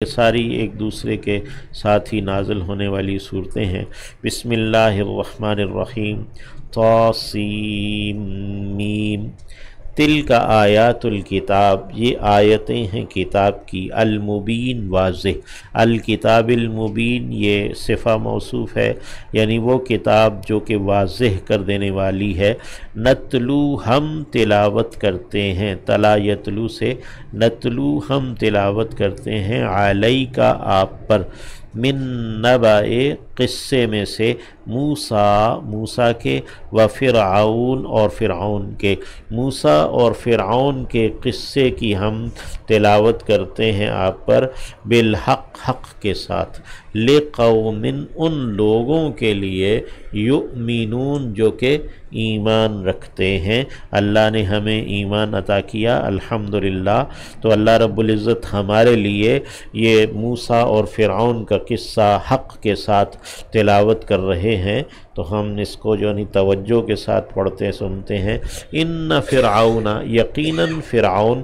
یہ ساری ایک دوسرے کے ساتھ ہی نازل ہونے والی صورتیں ہیں۔ بسم اللہ الرحمن الرحیم۔ طاسیم میم۔ تلک آیات الکتاب، یہ آیتیں ہیں کتاب کی، المبین واضح، الکتاب المبین یہ صفہ موصوف ہے، یعنی وہ کتاب جو کہ واضح کر دینے والی ہے۔ نتلو ہم تلاوت کرتے ہیں، تلا یتلو سے، نتلو ہم تلاوت کرتے ہیں، علیکا آپ پر، من نبأ قصے میں سے، موسیٰ کے، و فرعون اور فرعون کے، موسیٰ اور فرعون کے قصے کی ہم تلاوت کرتے ہیں آپ پر، بالحق حق کے ساتھ، لقوم ان لوگوں کے لیے، یؤمنون جو کہ ایمان رکھتے ہیں۔ اللہ نے ہمیں ایمان عطا کیا الحمدللہ، تو اللہ رب العزت ہمارے لیے یہ موسیٰ اور فرعون کا قصہ حق کے ساتھ تلاوت کر رہے ہیں، تو ہم اس کو جو نہیں توجہ کے ساتھ پڑھتے سنتے ہیں۔ ان فرعون، یقیناً فرعون،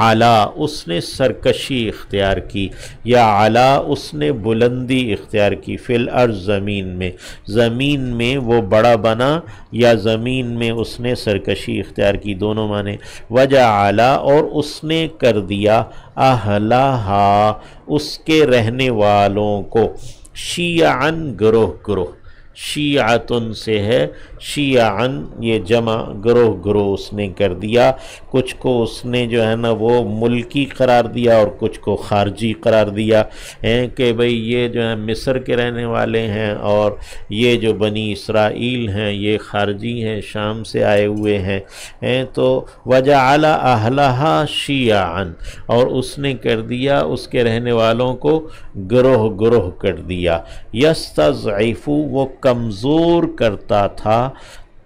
علا اس نے سرکشی اختیار کی، یا علا اس نے بلندی اختیار کی، فی الارض زمین میں وہ بڑا بنا، یا زمین میں اس نے سرکشی اختیار کی، دونوں معنی۔ وجعل اور اس نے کر دیا، اہلہا اس کے رہنے والوں کو، شیعاً گروہ گروہ، شیعتن سے ہے، شیعاً یہ جمع، گروہ گروہ اس نے کر دیا، کچھ کو اس نے جو ہے نا وہ ملکی قرار دیا اور کچھ کو خارجی قرار دیا، کہ بھئی یہ جو ہے مصر کے رہنے والے ہیں، اور یہ جو بنی اسرائیل ہیں یہ خارجی ہیں، شام سے آئے ہوئے ہیں، تو وجعل اہلہا شیعاً اور اس نے کر دیا اس کے رہنے والوں کو گروہ گروہ کر دیا، یستضعف وہ کمزور کرتا تھا،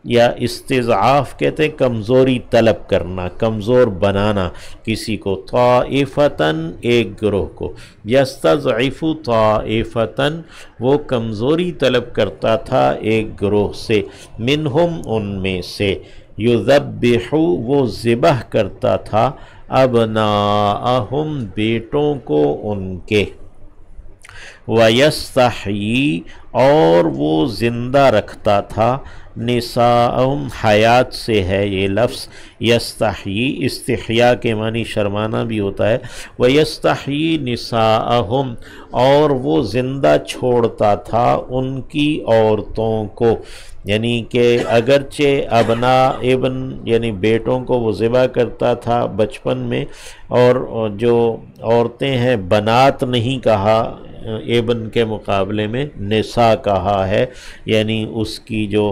یا استضعاف کہتے ہیں کمزوری طلب کرنا، کمزور بنانا کسی کو، طائفتاً ایک گروہ کو، یستضعف طائفتاً وہ کمزوری طلب کرتا تھا ایک گروہ سے، منہم ان میں سے، یذبح وہ ذبح کرتا تھا، ابناءہم بیٹوں کو ان کے، وَيَسْتَحْيِي اور وہ زندہ رکھتا تھا، نساءہم حیات سے ہے یہ لفظ، یستحیی استحیاء کے معنی شرمانا بھی ہوتا ہے، وَيَسْتَحْيِي نساءہم اور وہ زندہ چھوڑتا تھا ان کی عورتوں کو، یعنی کہ اگرچہ ابن یعنی بیٹوں کو وہ ذبح کرتا تھا بچپن میں، اور جو عورتیں ہیں بنات نہیں کہا، ابن کے مقابلے میں نساء کہا ہے، یعنی اس کی جو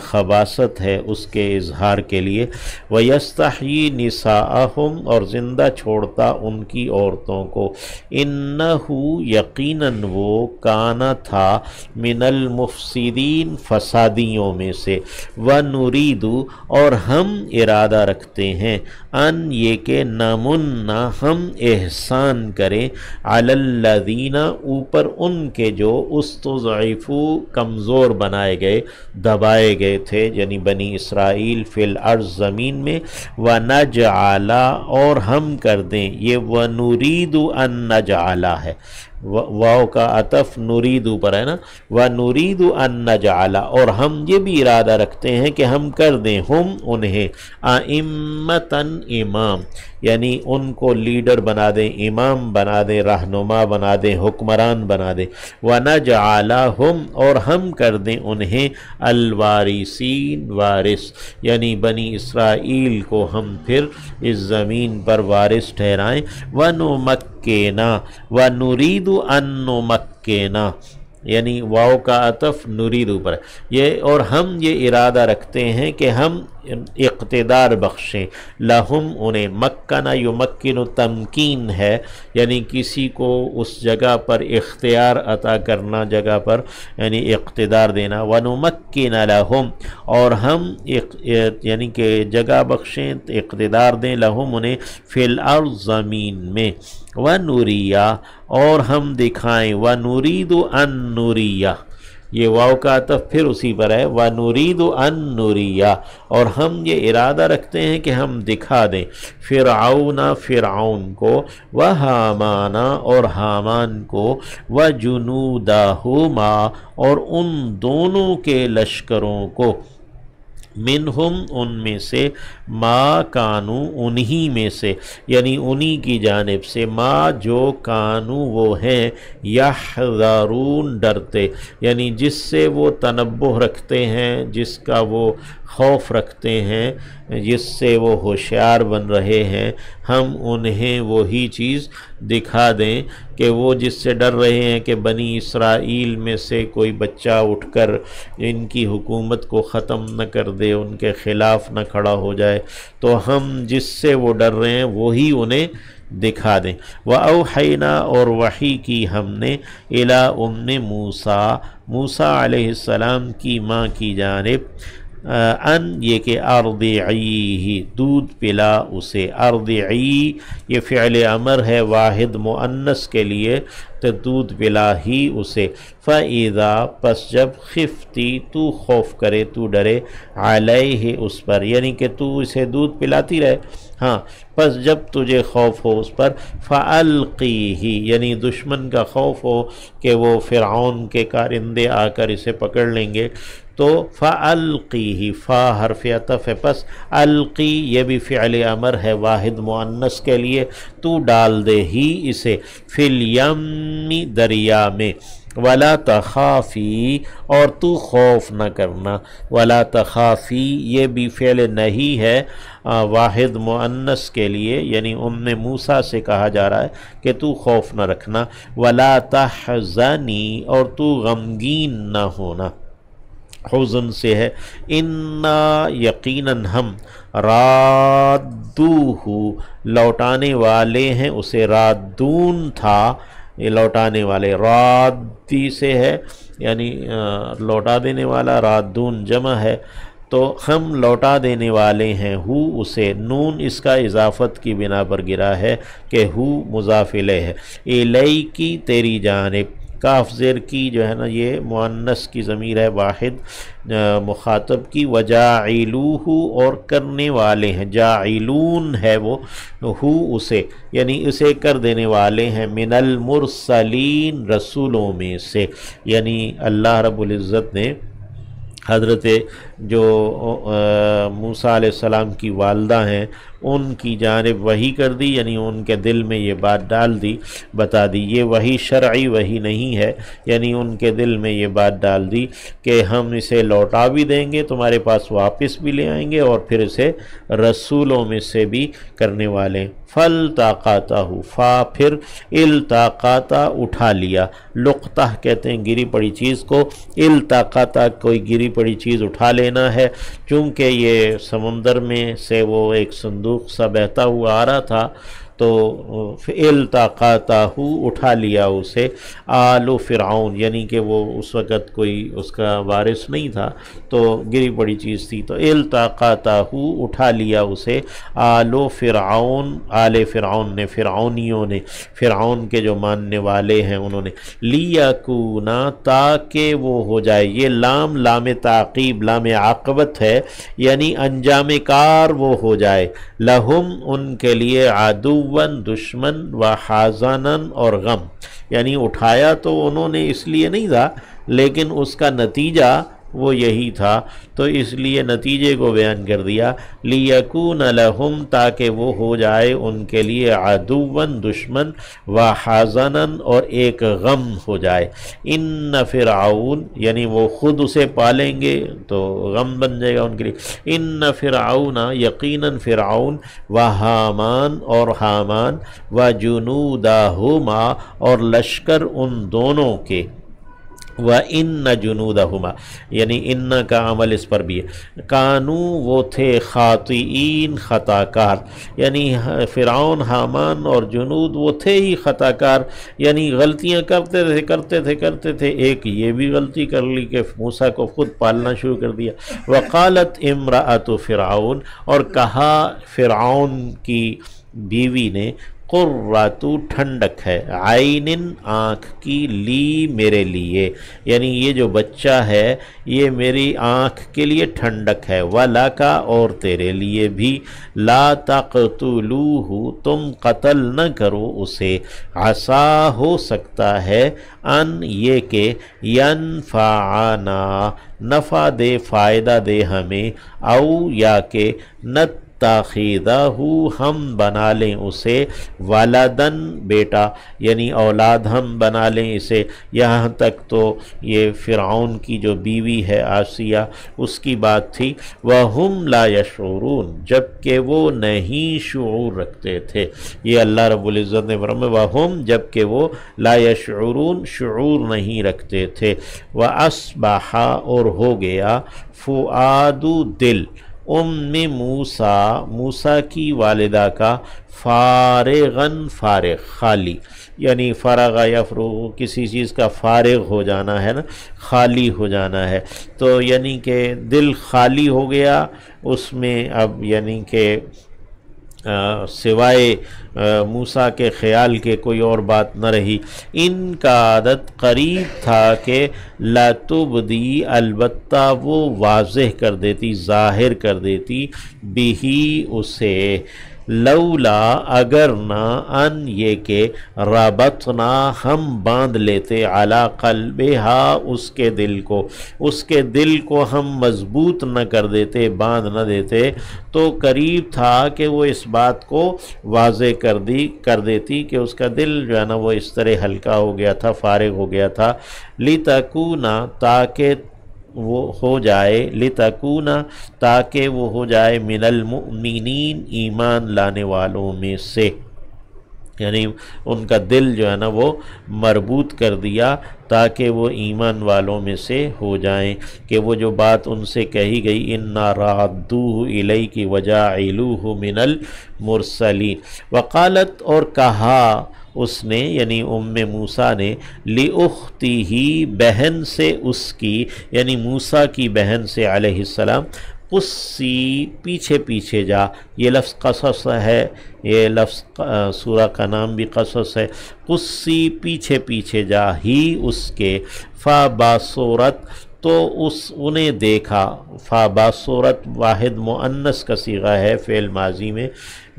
خباثت ہے اس کے اظہار کے لیے، وَيَسْتَحْيِي نِسَاءَهُمْ اور زندہ چھوڑتا ان کی عورتوں کو، إِنَّهُ یقیناً وہ کانا تھا، من المفسدین فسادیوں میں سے، وَنُرِيدُ اور ہم ارادہ رکھتے ہیں، ان یہ کہ نمنا ہم احسان کریں، علی الذین اوپر ان کے جو استضعفوا کمزور بنائے گئے، دبائے گئے تھے، یعنی بنی اسرائیل، فی الارض زمین میں، ونجعل اور ہم کر دیں، یہ ونرید ان نجعل ہے، واو کا عطف نرید پر ہے نا، ونرید ان نجعل اور ہم یہ بھی ارادہ رکھتے ہیں کہ ہم کر دیں، ہم انہیں، ائمتاً امام، یعنی ان کو لیڈر بنا دیں، امام بنا دیں، رہنما بنا دیں، حکمران بنا دیں، وَنَجْعَلَهُمْ اور ہم کر دیں انہیں، الوارثین وارث، یعنی بنی اسرائیل کو ہم پھر اس زمین پر وارث ٹھہرائیں، وَنُمَكِّنَا وَنُرِيدُ أَن نُمَكِّنَا یعنی واو کا عطف نرید پر، یہ اور ہم یہ ارادہ رکھتے ہیں کہ ہم اقتدار بخشیں، لہم انہیں، مکنا یمکن تمکین ہے، یعنی کسی کو اس جگہ پر اختیار عطا کرنا، جگہ پر یعنی اقتدار دینا، ونمکن لہم اور ہم یعنی کہ جگہ بخشیں، اقتدار دیں، لہم انہیں، فی الارض زمین میں، ونُرِيَ اور ہم دکھائیں، وَنُرِيدُ أَن نُرِيَ یہ واو کا عطف پھر اسی پر ہے، وَنُرِيدُ أَن نُرِيَّ، اور ہم یہ ارادہ رکھتے ہیں کہ ہم دکھا دیں فرعون فرعون کو، وَحَامَانَ اور حامان کو، وَجُنُودَهُمَا اور ان دونوں کے لشکروں کو، منہم ان میں سے، ما کانو انہی میں سے، یعنی انہی کی جانب سے، ما جو کانو وہ ہیں، یحذرون ڈرتے، یعنی جس سے وہ تنبہ رکھتے ہیں، جس کا وہ خوف رکھتے ہیں، جس سے وہ ہوشیار بن رہے ہیں، ہم انہیں وہی چیز دکھا دیں کہ وہ جس سے ڈر رہے ہیں کہ بنی اسرائیل میں سے کوئی بچہ اٹھ کر ان کی حکومت کو ختم نہ کر دے، ان کے خلاف نہ کھڑا ہو جائے، تو ہم جس سے وہ ڈر رہے ہیں وہی انہیں دکھا دیں۔ وَأَوْحَيْنَا اور وحی کی ہم نے، إِلَىٰ أُمِّ موسیٰ موسیٰ علیہ السلام کی ماں کی جانب، ان یہ کہ ارضعیہ دودھ پلا اسے، ارضعی یہ فعل امر ہے واحد مؤنث کے لیے، تو دودھ پلا ہی اسے، فَإِذَا پس جب خفتی تو خوف کرے، تو ڈرے، علیہ اس پر، یعنی کہ تو اسے دودھ پلاتی رہے، ہاں پس جب تجھے خوف ہو اس پر، فَأَلْقِيهِ یعنی دشمن کا خوف ہو کہ وہ فرعون کے کارندے آ کر اسے پکڑ لیں گے، تو فَأَلْقِيهِ فا حرف عطف ہے، پس القی یہ بھی فعل امر ہے واحد مؤنث کے لیے، تو ڈال دے ہی اسے، فی الیم دریا میں، وَلَا تَخَافِي اور تو خوف نہ کرنا، وَلَا تَخَافِي یہ بھی فعل نہیں ہے واحد مؤنث کے لیے، یعنی موسیٰ سے کہا جا رہا ہے کہ تو خوف نہ رکھنا، وَلَا تَحْزَنِي اور تو غمگین نہ ہونا، حزن سے ہے، اِنَّا یقیناً ہم، رادوہ لوٹانے والے ہیں اسے، رادون تھا یہ لوٹانے والے، رادی سے ہے یعنی لوٹا دینے والا، رادون جمع ہے، تو ہم لوٹا دینے والے ہیں ہو اسے، نون اس کا اضافت کی بنا پر گرا ہے کہ ہو مضاف الیہ ہے، الی کی تیری جانب، کاف زیر کی جو ہے نا یہ مؤنث کی ضمیر ہے واحد مخاطب کی، وجاعلوہ اور کرنے والے ہیں، جاعلون ہے وہ، ہو اسے یعنی اسے کر دینے والے ہیں، من المرسلین رسولوں میں سے، یعنی اللہ رب العزت نے حضرت جو موسیٰ علیہ السلام کی والدہ ہیں ان کی جانب وحی کر دی، یعنی ان کے دل میں یہ بات ڈال دی، بتا دی، یہ وحی شرعی وحی نہیں ہے، یعنی ان کے دل میں یہ بات ڈال دی کہ ہم اسے لوٹا بھی دیں گے، تمہارے پاس واپس بھی لے آئیں گے، اور پھر اسے رسولوں میں سے بھی کرنے والے، فَالْتَقَطَهُ فا پھر التقاطہ اٹھا لیا، لقطہ کہتے ہیں گری پڑی چیز کو، التقاطہ کوئی گری پڑی چیز اٹھا لینا ہے، چونکہ یہ سمندر میں سے وہ ایک صندوق سا بہتا ہوا آ رہا تھا، تو التقاطہ اٹھا لیا اسے، آل فرعون یعنی کہ وہ اس وقت کوئی اس کا وارث نہیں تھا تو گری پڑی چیز تھی، تو التقاطہ اٹھا لیا اسے، آل فرعون آل فرعون نے، فرعونیوں نے، فرعون کے جو ماننے والے ہیں انہوں نے، لیکونا تاکہ وہ ہو جائے، یہ لام لام تعقیب لام عاقبت ہے، یعنی انجام کار وہ ہو جائے، لہم ان کے لیے، عدوًا دشمن، و حازناً اور غم، یعنی اٹھایا تو انہوں نے اس لیے نہیں تھا لیکن اس کا نتیجہ وہ یہی تھا، تو اس لیے نتیجے کو بیان کر دیا، لیکون لہم تاکہ وہ ہو جائے ان کے لیے، عدوًا دشمن، و حازناً اور ایک غم ہو جائے، ان فرعون یعنی وہ خود اسے پالیں گے تو غم بن جائے گا ان کے لیے، ان فرعون یقیناً فرعون، و حامان اور حامان، و جنودہما اور لشکر ان دونوں کے، وَإِنَّ جُنُودَهُمَا یعنی ان کا عمل اس پر بھی ہے، کانو وہ تھے، خاطئین خطا کار، یعنی فرعون حامان اور جنود وہ تھے ہی خطا کار، یعنی غلطیاں کرتے تھے، ایک یہ بھی غلطی کر لی کہ موسیٰ کو خود پالنا شروع کر دیا، وقالت امرأۃ فرعون اور کہا فرعون کی بیوی نے، قرۃ ٹھنڈک ہے، عین آنکھ کی، لی میرے لیے، یعنی یہ جو بچہ ہے یہ میری آنکھ کے لیے ٹھنڈک ہے، وَلَكَ اور تیرے لیے بھی، لا تقتلوہ تم قتل نہ کرو اسے، عسیٰ ہو سکتا ہے، ان یہ کہ ینفعنا نفع دے، فائدہ دے ہمیں، او یا کہ نتخذہ ہم بنا لیں اسے، ولدن بیٹا یعنی اولاد ہم بنا لیں اسے۔ یہاں تک تو یہ فرعون کی جو بیوی ہے آسیہ اس کی بات تھی، وَهُمْ لَا يَشْعُرُونَ جبکہ وہ نہیں شعور رکھتے تھے۔ یہ اللہ رب العزت نے فرمایا وَهُمْ جبکہ وہ لا يشعرون شعور نہیں رکھتے تھے۔ وَأَصْبَحَ اور ہو گیا، فؤاد دل، موسیٰ موسیٰ کی والدہ کا، فارغاً فارغ، خالی، یعنی فرغ یفرغ کسی چیز کا فارغ ہو جانا ہے نا، خالی ہو جانا ہے، تو یعنی کہ دل خالی ہو گیا اس میں، اب یعنی کہ سوائے موسیٰ کے خیال کے کوئی اور بات نہ رہی۔ ان کا عادت قریب تھا کہ لَتُبْدِی البتہ وہ واضح کر دیتی، ظاہر کر دیتی، بِہِ اسے، لولا اگر نہ، ان یہ کہ ربطنا ہم باندھ لیتے، علی قلبہا اس کے دل کو، اس کے دل کو ہم مضبوط نہ کر دیتے، باندھ نہ دیتے، تو قریب تھا کہ وہ اس بات کو واضح کر دیتی کہ اس کا دل جو ہے نا وہ اس طرح ہلکا ہو گیا تھا، فارغ ہو گیا تھا، لِتَکُونَ تاکہ وہ ہو جائے، لِتَکُونَ تاکہ وہ ہو جائے، من المؤمنین ایمان لانے والوں میں سے، یعنی ان کا دل جو ہے نا وہ مربوط کر دیا تاکہ وہ ایمان والوں میں سے ہو جائیں، کہ وہ جو بات ان سے کہی گئی اِنَّا رَادُّوهُ إِلَيْكِ وَجَاعِلُوهُ مِنَ الْمُرْسَلِينَ، وقالت اور کہا اس نے یعنی موسیٰ نے، لِأُخْتِهِ بہن سے اس کی، یعنی موسیٰ کی بہن سے علیہ السلام، قصی پیچھے پیچھے جا، یہ لفظ قصص ہے، یہ لفظ سورہ کا نام بھی قصص ہے، قصی پیچھے پیچھے جا، ہی اس کے، فَبَصُرَتْ تو انہیں دیکھا، فَبَصُرَتْ واحد مؤنث کا صیغہ ہے فعل ماضی میں،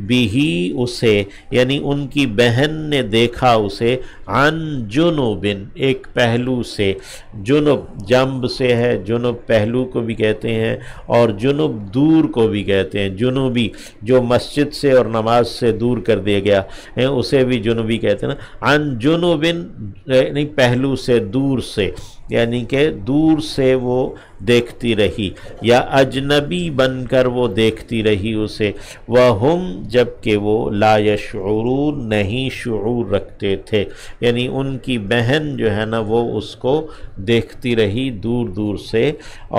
بھی اسے یعنی ان کی بہن نے دیکھا اسے، عن جنوب ایک پہلو سے، جنوب جنب سے ہے، جنوب پہلو کو بھی کہتے ہیں اور جنوب دور کو بھی کہتے ہیں، جنوبی جو مسجد سے اور نماز سے دور کر دیا گیا ہے اسے بھی جنوبی کہتے ہیں نا، عن جنوب یعنی پہلو سے، دور سے، یعنی کہ دور سے وہ دیکھتی رہی یا اجنبی بن کر وہ دیکھتی رہی اسے، وَهُمْ جبکہ وہ لا یشعرون نہیں شعور رکھتے تھے، یعنی ان کی بہن جو ہے نا وہ اس کو دیکھتی رہی دور دور سے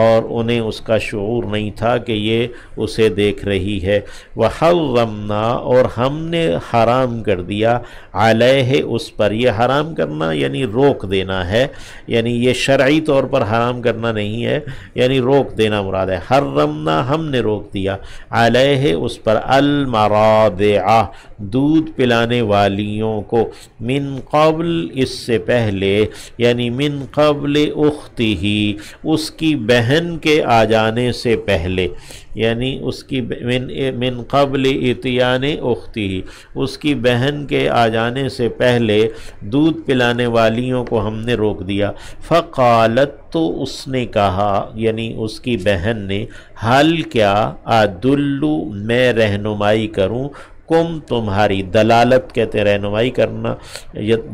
اور انہیں اس کا شعور نہیں تھا کہ یہ اسے دیکھ رہی ہے، وَحَرَّمْنَا اور ہم نے حرام کر دیا، علیہ اس پر، یہ حرام کرنا یعنی روک دینا ہے، یعنی یہ شرعی طور پر حرام کرنا نہیں ہے، یعنی روک دینا مراد ہے، حرمنا ہم نے روک دیا، علیہ اس پر، المراضع دودھ پلانے والیوں کو، من قبل اس سے پہلے، یعنی من قبل اختہ اس کی بہن کے آ جانے سے پہلے، یعنی اس کی من قبل اتیان اختہ اس کی بہن کے آ جانے سے پہلے دودھ پلانے والیوں کو ہم نے روک دیا، فقالت تو اس نے کہا یعنی اس کی بہن نے، حل کیا، ادلو میں رہنمائی کروں، کم تمہاری، دلالت کہتے ہیں رہنمائی کرنا،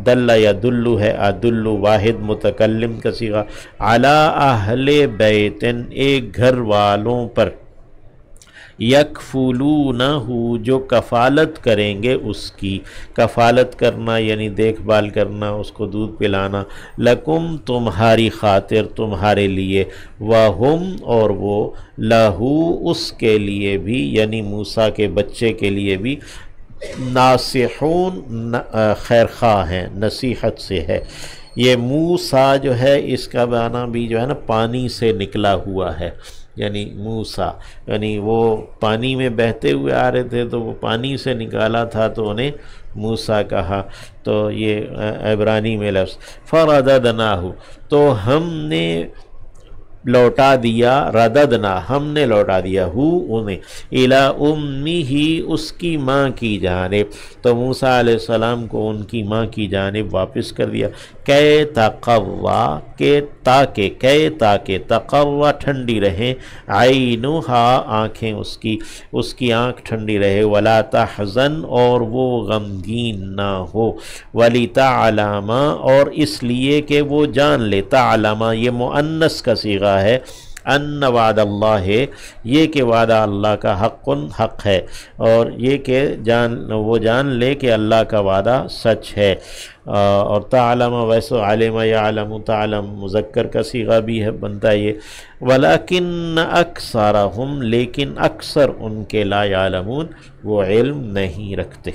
دل یا دلو ہے، ادلو واحد متکلم کا صیغہ، علی اہل بیت ایک گھر والوں پر، یکفلونہ جو کفالت کریں گے اس کی، کفالت کرنا یعنی دیکھ بھال کرنا، اس کو دودھ پلانا، لکم تمہاری خاطر، تمہارے لیے، وہم اور وہ، لہو اس کے لیے بھی یعنی موسیٰ کے بچے کے لیے بھی، ناصحون خیر خواہ ہیں، نصیحت سے ہے۔ یہ موسیٰ جو ہے اس کا معنی بھی جو ہے نا پانی سے نکلا ہوا ہے، یعنی موسیٰ، یعنی وہ پانی میں بہتے ہوئے آ رہے تھے تو وہ پانی سے نکالا تھا تو انہیں موسیٰ کہا، تو یہ عبرانی میں لفظ فرددناہ، تو ہم نے لوٹا دیا، رددنا ہم نے لوٹا دیا، انہیں الی امہ اس کی ماں کی جانب، تو موسیٰ علیہ السلام کو ان کی ماں کی جانب واپس کر دیا، کہ تقوا کہ تاکہ تقوا ٹھنڈی رہے، عینہا آنکھیں اس کی آنکھ ٹھنڈی رہے، ولا تحزن اور وہ غمگین نہ ہو، ولتعلم اور اس لیے کہ وہ جان لے، تعلم یہ مؤنث کا صیغہ ہے، ان وعد اللہ ہے یہ کہ وعدہ اللہ کا حق ہے، اور یہ کہ وہ جان لے کہ اللہ کا وعدہ سچ ہے، اور تعلم ویسے علم یعلم تعلم مذکر کا صیغہ بھی ہے، بنتا ہے یہ، ولیکن اکثرہم لیکن اکثر ان کے لا یعلمون وہ علم نہیں رکھتے۔